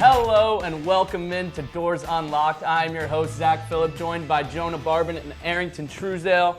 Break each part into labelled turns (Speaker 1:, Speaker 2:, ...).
Speaker 1: Hello and welcome in to Doors Unlocked. I'm your host, Zach Phillip, joined by Jonah Barbin and Errington Truesdale.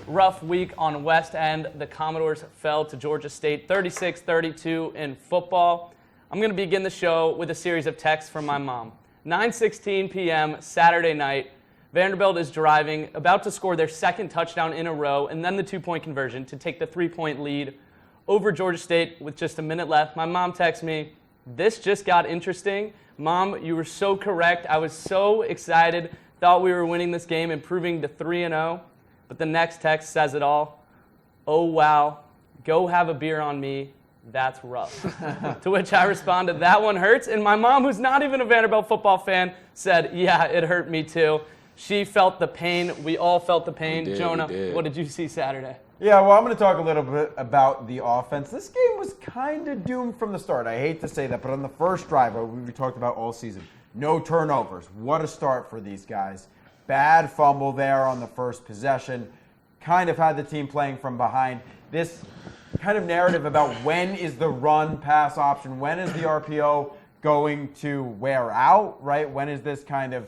Speaker 1: Rough week on West End. The Commodores fell to Georgia State 36-32 in football. I'm going to begin the show with a series of texts from my mom. 9:16 p.m. Saturday night. Vanderbilt is driving, about to score their second touchdown in a row, and then the two-point conversion to take the three-point lead over Georgia State with just a minute left. My mom texts me, "This just got interesting. Mom, you were so correct. I was so excited. Thought we were winning this game, improving to 3-0. But the next text says it all. Oh, wow. Go have a beer on me. That's rough." To which I responded, "That one hurts." And my mom, who's not even a Vanderbilt football fan, said, "Yeah, it hurt me too." She felt the pain. We all felt the pain. Jonah, what did you see Saturday?
Speaker 2: Yeah, well, I'm going to talk a little bit about the offense. This game was kind of doomed from the start. I hate to say that, but on the first drive, we talked about all season, no turnovers. What a start for these guys. Bad fumble there on the first possession. Kind of had the team playing from behind. This kind of narrative about when is the run-pass option, when is the RPO going to wear out, right? When is this kind of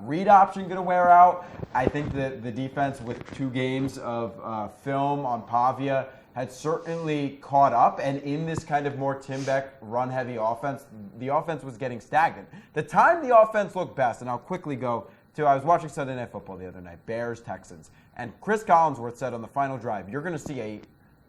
Speaker 2: read option going to wear out? I think that the defense with 2 games of film on Pavia had certainly caught up, and in this kind of more Tim Beck run-heavy offense, the offense was getting stagnant. The time the offense looked best, and I'll quickly go to, I was watching Sunday Night Football the other night, Bears-Texans, and Chris Collinsworth said on the final drive, you're going to see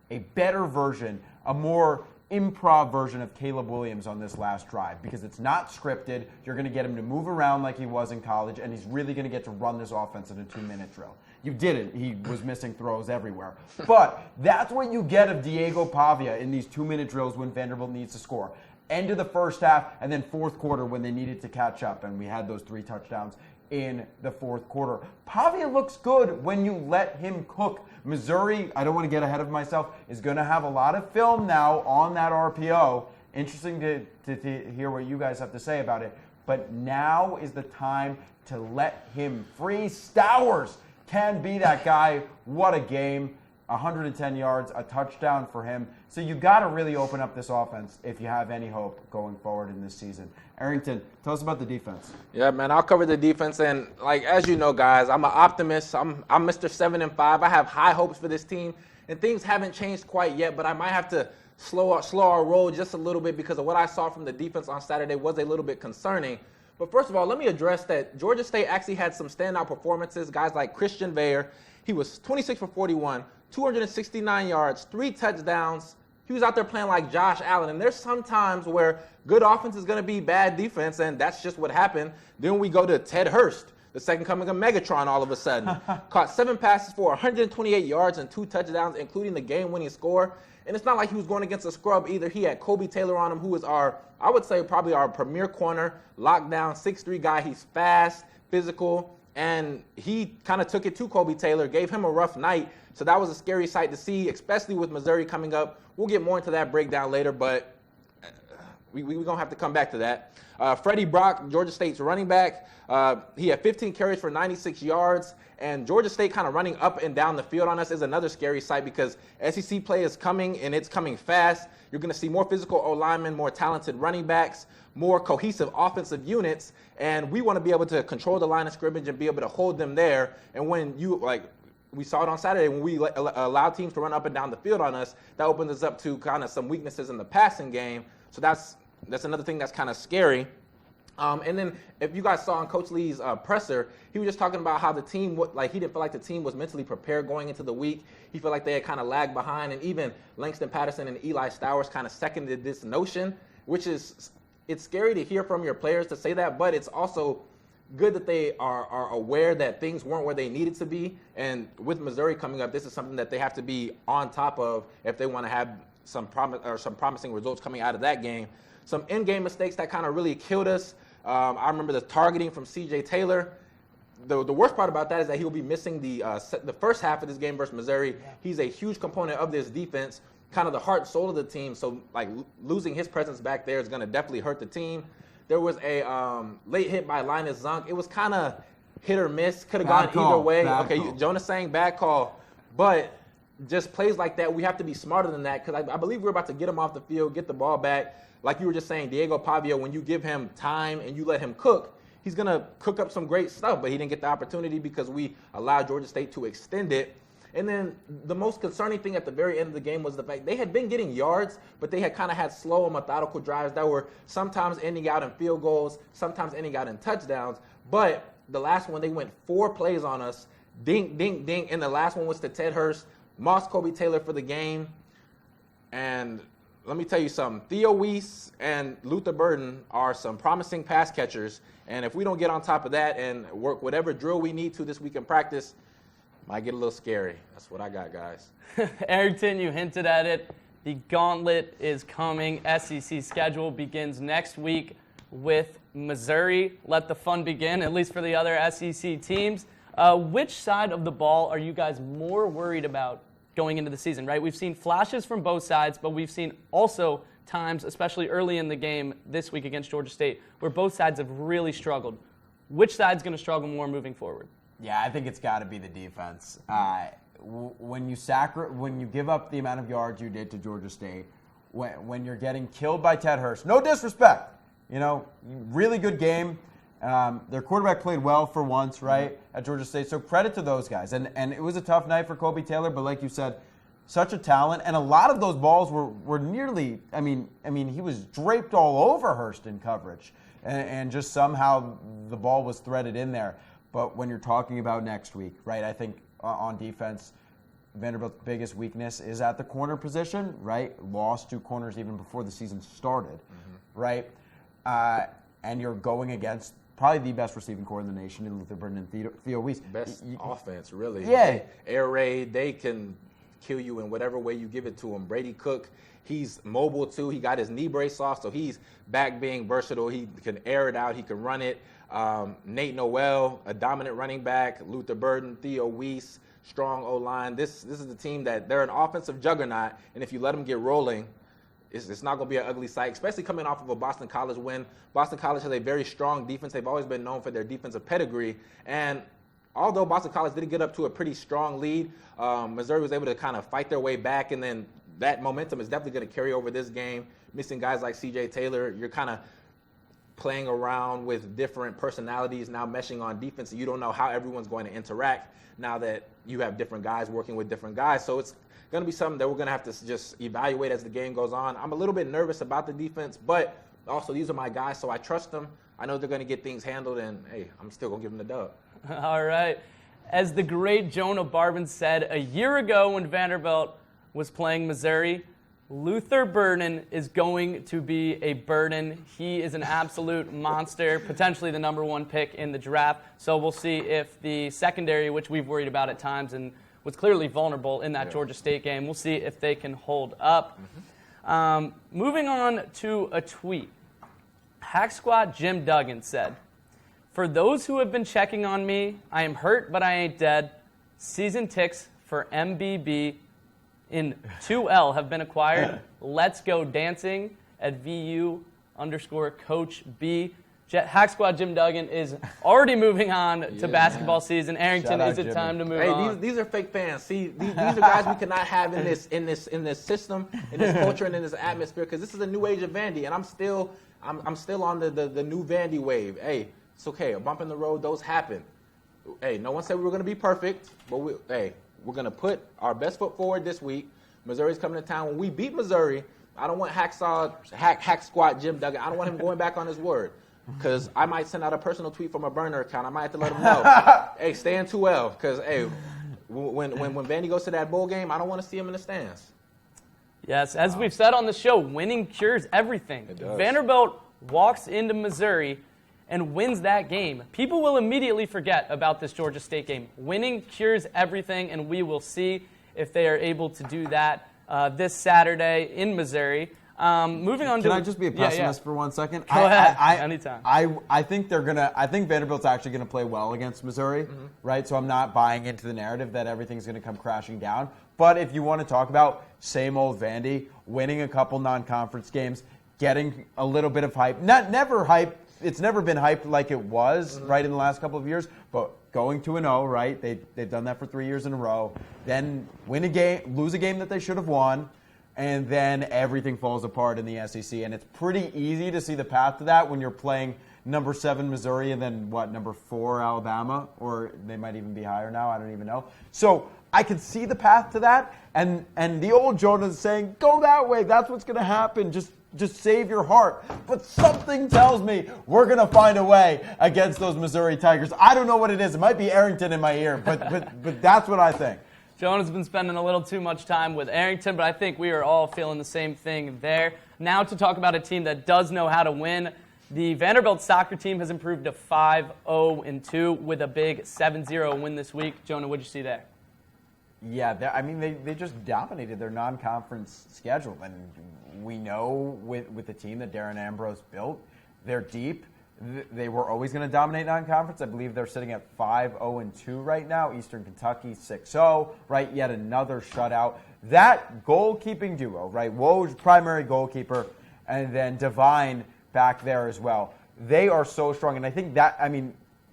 Speaker 2: a better version, a more improv version of Caleb Williams on this last drive because it's not scripted. You're going to get him to move around like he was in college, and he's really going to get to run this offense in a 2-minute drill. You didn't. He was missing throws everywhere. But that's what you get of Diego Pavia in these 2-minute drills when Vanderbilt needs to score. End of the first half, and then fourth quarter when they needed to catch up, and we had those 3 touchdowns in the fourth quarter. Pavia looks good when you let him cook. Missouri, I don't want to get ahead of myself, is going to have a lot of film now on that RPO. Interesting to hear what you guys have to say about it. But now is the time to let him free. Stowers can be that guy. What a game. 110 yards, a touchdown for him. So you got to really open up this offense if you have any hope going forward in this season. Errington, tell us about the defense.
Speaker 3: Yeah, man, I'll cover the defense. And, as you know, guys, I'm an optimist. I'm Mr. 7-5. I have high hopes for this team. And things haven't changed quite yet, but I might have to slow our roll just a little bit because of what I saw from the defense on Saturday was a little bit concerning. But first of all, let me address that Georgia State actually had some standout performances. Guys like Christian Veyer, he was 26 for 41, 269 yards, 3 touchdowns. He was out there playing like Josh Allen. And there's some times where good offense is going to be bad defense, and that's just what happened. Then we go to Ted Hurst, the second coming of Megatron all of a sudden. Caught 7 passes for 128 yards and 2 touchdowns, including the game-winning score. And it's not like he was going against a scrub either. He had Kobe Taylor on him, who is I would say probably our premier corner, lockdown, 6'3" guy. He's fast, physical, and he kind of took it to Kobe Taylor, gave him a rough night. So that was a scary sight to see, especially with Missouri coming up. We'll get more into that breakdown later, but we're going to have to come back to that. Freddie Brock, Georgia State's running back, he had 15 carries for 96 yards, and Georgia State kind of running up and down the field on us is another scary sight because SEC play is coming, and it's coming fast. You're going to see more physical O-linemen, more talented running backs, more cohesive offensive units, and we want to be able to control the line of scrimmage and be able to hold them there. And when we saw it on Saturday when we allow teams to run up and down the field on us, that opens us up to kind of some weaknesses in the passing game. So that's another thing that's kind of scary. And then if you guys saw on Coach Lee's presser, he was just talking about how the team, he didn't feel like the team was mentally prepared going into the week. He felt like they had kind of lagged behind, and even Langston Patterson and Eli Stowers kind of seconded this notion, which is, it's scary to hear from your players to say that, but it's also good that they are aware that things weren't where they needed to be. And with Missouri coming up, this is something that they have to be on top of if they want to have some promising results coming out of that game. Some in-game mistakes that kind of really killed us. I remember the targeting from C.J. Taylor. The worst part about that is that he'll be missing the first half of this game versus Missouri. He's a huge component of this defense, kind of the heart and soul of the team. So losing his presence back there is going to definitely hurt the team. There was a late hit by Linus Zunk. It was kind of hit or miss. Could have gone either way. Okay, Jonah saying bad call. But just plays like that, we have to be smarter than that, because I believe we're about to get him off the field, get the ball back. Like you were just saying, Diego Pavia, when you give him time and you let him cook, he's going to cook up some great stuff, but he didn't get the opportunity because we allowed Georgia State to extend it. And then the most concerning thing at the very end of the game was the fact they had been getting yards, but they had kind of had slow and methodical drives that were sometimes ending out in field goals, sometimes ending out in touchdowns. But the last one, they went 4 plays on us, dink, dink, dink, and the last one was to Ted Hurst, Moss Kobe Taylor for the game. And let me tell you something. Theo Weiss and Luther Burden are some promising pass catchers. And if we don't get on top of that and work whatever drill we need to this week in practice, might get a little scary. That's what I got, guys.
Speaker 1: Errington, you hinted at it. The gauntlet is coming. SEC schedule begins next week with Missouri. Let the fun begin, at least for the other SEC teams. Which side of the ball are you guys more worried about going into the season, right? We've seen flashes from both sides, but we've seen also times, especially early in the game this week against Georgia State, where both sides have really struggled. Which side's going to struggle more moving forward?
Speaker 2: Yeah, I think it's got to be the defense. When you give up the amount of yards you did to Georgia State, when you're getting killed by Ted Hurst, no disrespect, really good game. Their quarterback played well for once, right, at Georgia State. So credit to those guys. And it was a tough night for Kobe Taylor, but like you said, such a talent. And a lot of those balls were nearly, I mean, he was draped all over Hurst in coverage. And just somehow the ball was threaded in there. But when you're talking about next week, right, I think on defense, Vanderbilt's biggest weakness is at the corner position, right? Lost 2 corners even before the season started, right? And you're going against probably the best receiving corps in the nation in Luther Burden and Theo Weiss.
Speaker 3: Best offense, really.
Speaker 2: Yeah.
Speaker 3: Air raid, they can kill you in whatever way you give it to him. Brady Cook, he's mobile too. He got his knee brace off, so he's back being versatile. He can air it out. He can run it. Nate Noel, a dominant running back. Luther Burden, Theo Weiss, strong O-line. This is the team that they're an offensive juggernaut, and if you let them get rolling, it's not going to be an ugly sight, especially coming off of a Boston College win. Boston College has a very strong defense. They've always been known for their defensive pedigree. And although Boston College did get up to a pretty strong lead, Missouri was able to kind of fight their way back, and then that momentum is definitely going to carry over this game. Missing guys like C.J. Taylor, you're kind of playing around with different personalities, now meshing on defense, and you don't know how everyone's going to interact now that you have different guys working with different guys. So it's going to be something that we're going to have to just evaluate as the game goes on. I'm a little bit nervous about the defense, but also these are my guys, so I trust them. I know they're going to get things handled, and, hey, I'm still going to give them the dub.
Speaker 1: All right. As the great Jonah Barbin said a year ago when Vanderbilt was playing Missouri, Luther Burden is going to be a burden. He is an absolute monster, potentially the #1 pick in the draft. So we'll see if the secondary, which we've worried about at times and was clearly vulnerable in that Georgia State game, we'll see if they can hold up. Moving on to a tweet. Hack Squad Jim Duggan said, "For those who have been checking on me, I am hurt, but I ain't dead. Season ticks for MBB in 2L have been acquired. Let's go dancing at VU_Coach B." Hack Squad Jim Duggan is already moving on to basketball season. Errington, is it
Speaker 2: Jimmy.
Speaker 1: time to move on?
Speaker 3: These are fake fans. See, these are guys we cannot have in this system, in this culture, and in this atmosphere, because this is a new age of Vandy, and I'm still on the new Vandy wave. Hey, it's okay. A bump in the road, those happen. Hey, no one said we were going to be perfect, but we're going to put our best foot forward this week. Missouri's coming to town. When we beat Missouri, I don't want Hack Squad Jim Duggan. I don't want him going back on his word, because I might send out a personal tweet from a burner account. I might have to let him know, hey, stay in 2L, because, hey, when Vandy goes to that bowl game, I don't want to see him in the stands.
Speaker 1: Yes, as we've said on the show, winning cures everything.
Speaker 3: It does.
Speaker 1: Vanderbilt walks into Missouri and wins that game. People will immediately forget about this Georgia State game. Winning cures everything, and we will see if they are able to do that this Saturday in Missouri. Moving on.
Speaker 2: Can I just be a pessimist for 1 second?
Speaker 1: Go ahead. Anytime.
Speaker 2: I think Vanderbilt's actually gonna play well against Missouri, right? So I'm not buying into the narrative that everything's gonna come crashing down. But if you want to talk about same old Vandy, winning a couple non-conference games, getting a little bit of hype, never hype it's never been hyped like it was right in the last couple of years. But going 2-0, right? They've done that for 3 years in a row. Then win a game, lose a game that they should have won, and then everything falls apart in the SEC. And it's pretty easy to see the path to that when you're playing number 7 Missouri and then number 4 Alabama, or they might even be higher now. I don't even know. So I can see the path to that, and the old Jonah is saying, go that way. That's what's going to happen. Just save your heart. But something tells me we're going to find a way against those Missouri Tigers. I don't know what it is. It might be Errington in my ear, but that's what I think.
Speaker 1: Jonah's been spending a little too much time with Errington, but I think we are all feeling the same thing there. Now to talk about a team that does know how to win. The Vanderbilt soccer team has improved to 5-0-2 with a big 7-0 win this week. Jonah, what did you see there?
Speaker 2: Yeah, they just dominated their non-conference schedule, and we know with the team that Darren Ambrose built, they're deep. They were always going to dominate non-conference. I believe they're sitting at 5-0-2 right now. Eastern Kentucky 6-0, right? Yet another shutout. That goalkeeping duo, right? Woj, primary goalkeeper, and then Devine back there as well. They are so strong, and I think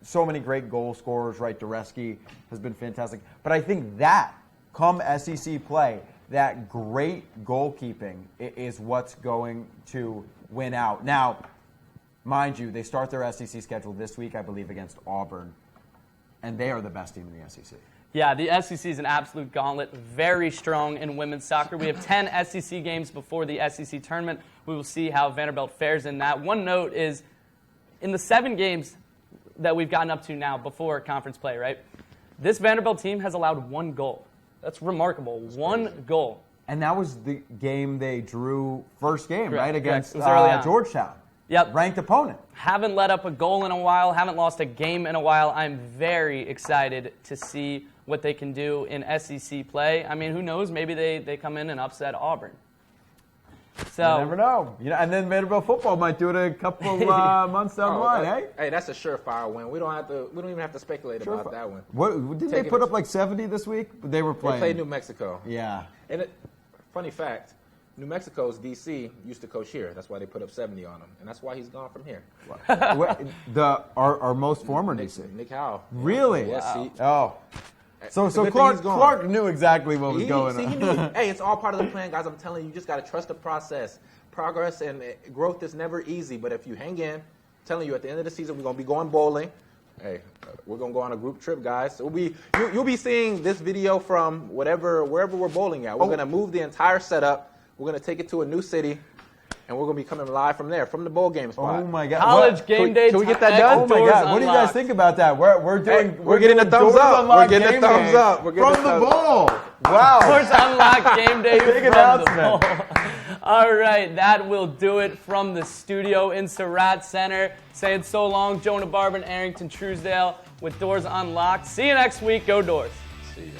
Speaker 2: so many great goal scorers, right? Dores has been fantastic. But I think that, come SEC play, that great goalkeeping is what's going to win out. Now, mind you, they start their SEC schedule this week, I believe, against Auburn, and they are the best team in the SEC.
Speaker 1: Yeah, the SEC is an absolute gauntlet, very strong in women's soccer. We have 10 SEC games before the SEC tournament. We will see how Vanderbilt fares in that. One note is, in the 7 games that we've gotten up to now before conference play, right, this Vanderbilt team has allowed 1 goal. That's remarkable. That's 1 crazy. Goal.
Speaker 2: And that was the game they drew first game, right, against Georgetown.
Speaker 1: Yep.
Speaker 2: Ranked opponent.
Speaker 1: Haven't let up a goal in a while, haven't lost a game in a while. I'm very excited to see what they can do in SEC play. I mean, who knows? Maybe they come in and upset Auburn. So
Speaker 2: you never know. And then Vanderbilt football might do it a couple months down the line, eh?
Speaker 3: Hey, that's a surefire win. We don't even have to speculate about that one.
Speaker 2: Did they put up like 70 this week? They were playing.
Speaker 3: They played New Mexico.
Speaker 2: Yeah.
Speaker 3: And funny fact, New Mexico's DC used to coach here. That's why they put up 70 on him, and that's why he's gone from here.
Speaker 2: Our most former DC.
Speaker 3: Nick Howell.
Speaker 2: Really?
Speaker 3: Yes.
Speaker 2: Oh. So Clark knew exactly what was going on.
Speaker 3: He knew. Hey, it's all part of the plan, guys. I'm telling you, you just got to trust the process. Progress and growth is never easy, but if you hang in, I'm telling you, at the end of the season, we're going to be going bowling. Hey, we're going to go on a group trip, guys. You'll be seeing this video from wherever we're bowling at. We're going to move the entire setup. We're going to take it to a new city. And we're going to be coming live from there, from the bowl game spot.
Speaker 2: Oh, my God.
Speaker 1: College game day.
Speaker 2: Can we get that done? Oh, my God. What do you guys think about that? We're
Speaker 3: getting a thumbs up. We're getting a thumbs up.
Speaker 2: From the bowl. Wow.
Speaker 1: Doors Unlocked game day
Speaker 2: Big
Speaker 1: from
Speaker 2: announcement.
Speaker 1: the bowl. All right, that will do it from the studio in Surratt Center. Saying so long, Jonah Barbin, Errington, Truesdale with Doors Unlocked. See you next week. Go Doors.
Speaker 3: See ya.